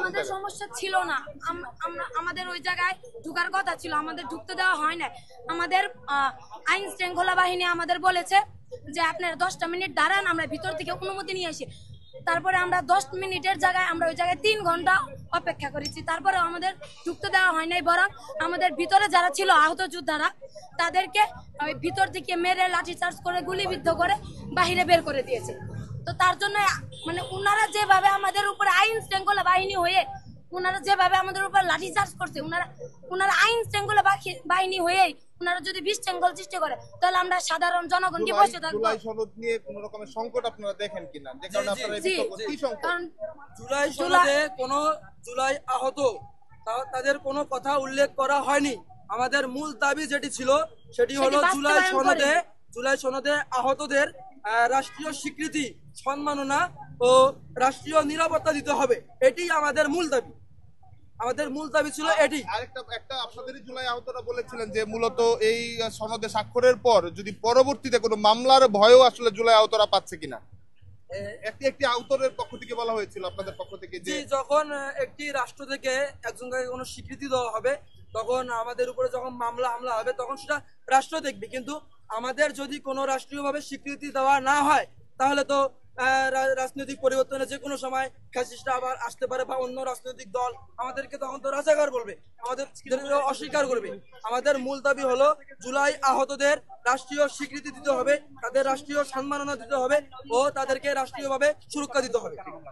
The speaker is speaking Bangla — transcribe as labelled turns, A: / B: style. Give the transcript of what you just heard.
A: আমাদের সমস্যা ছিল না, আমরা আমাদের ওই জায়গায় ঢুকার কথা ছিল, আমাদের ঢুকতে দেওয়া হয় না। আমাদের আইন শৃঙ্খলা বাহিনী আমাদের বলেছে যে আপনারা 10টা মিনিট দাঁড়ান, আমরা ভিতর থেকে অনুমতি নিয়ে আসি। তারপরে আমরা 10 মিনিটের জায়গায় আমরা ওই জায়গায় 3 ঘন্টা অপেক্ষা করেছি, তারপরে আমাদের ঢুকতে দেওয়া হয় নাই। বরং আমাদের ভিতরে যারা ছিল আহত যোদ্ধারা, তাদেরকে ওই ভিতর থেকে মেরে লাঠিচার্জ করে গুলিবিদ্ধ করে বাহিরে বের করে দিয়েছে। তো তার জন্য মানে ওনারা যেভাবে আমাদের উপর আইন শৃঙ্খলা বাহিনী হয়ে ওনারা যেভাবে আমাদের উপর লাঠিচার্জ করছে, ওনারা আইন শৃঙ্খলা বাহিনী হয়েই ওনারা যদি বিশৃঙ্খল সৃষ্টি করে, তাহলে আমরা সাধারণ জনগণ কি বসে থাকবো?
B: জুলাই সনদ নিয়ে কোনো রকমের সংকট আপনারা দেখেন কিনা, যে কারণে আপনারা এই বিক্ষোভ কি সংকট?
C: কারণ জুলাই সনদে কোনো জুলাই আহত তাদের কোনো কথা উল্লেখ করা হয়নি। আমাদের মূল দাবি যেটি ছিল সেটি হলো জুলাই সনদে আহতদের রাষ্ট্রীয় স্বীকৃতি, সম্মাননা ও রাষ্ট্রীয় নিরাপত্তা দিতে হবে। এটি আমাদের মূল দাবি। আমাদের মূল দাবি ছিল এটি।
B: একটা আপনাদেরই জুলাই আহতরা বলেছিলেন যে মূলত এই সনদে স্বাক্ষরের পর যদি পরবর্তীতে কোনো মামলার ভয়ও আসলে জুলাই আহতরা পাচ্ছে কিনা, একটি আহতরের পক্ষ থেকে বলা হয়েছিল আপনাদের পক্ষ থেকে যে
C: যখন একটি রাষ্ট্র থেকে একজনকে কোনো স্বীকৃতি দেওয়া হবে, তখন আমাদের উপরে যখন মামলা হামলা হবে তখন সেটা রাষ্ট্র দেখবে। কিন্তু আমাদের যদি কোনো রাষ্ট্রীয়ভাবে স্বীকৃতি দেওয়া না হয়, তাহলে তো রাজনৈতিক পরিবর্তনে যে কোনো সময় ফ্যাসিস্টরা আবার আসতে পারে বা অন্য রাজনৈতিক দল আমাদেরকে তখন তো রাজাকার বলবে, আমাদের অস্বীকার করবে। আমাদের মূল দাবি হলো জুলাই আহতদের রাষ্ট্রীয় স্বীকৃতি দিতে হবে, তাদের রাষ্ট্রীয় সম্মাননা দিতে হবে ও তাদেরকে রাষ্ট্রীয়ভাবে সুরক্ষা দিতে হবে।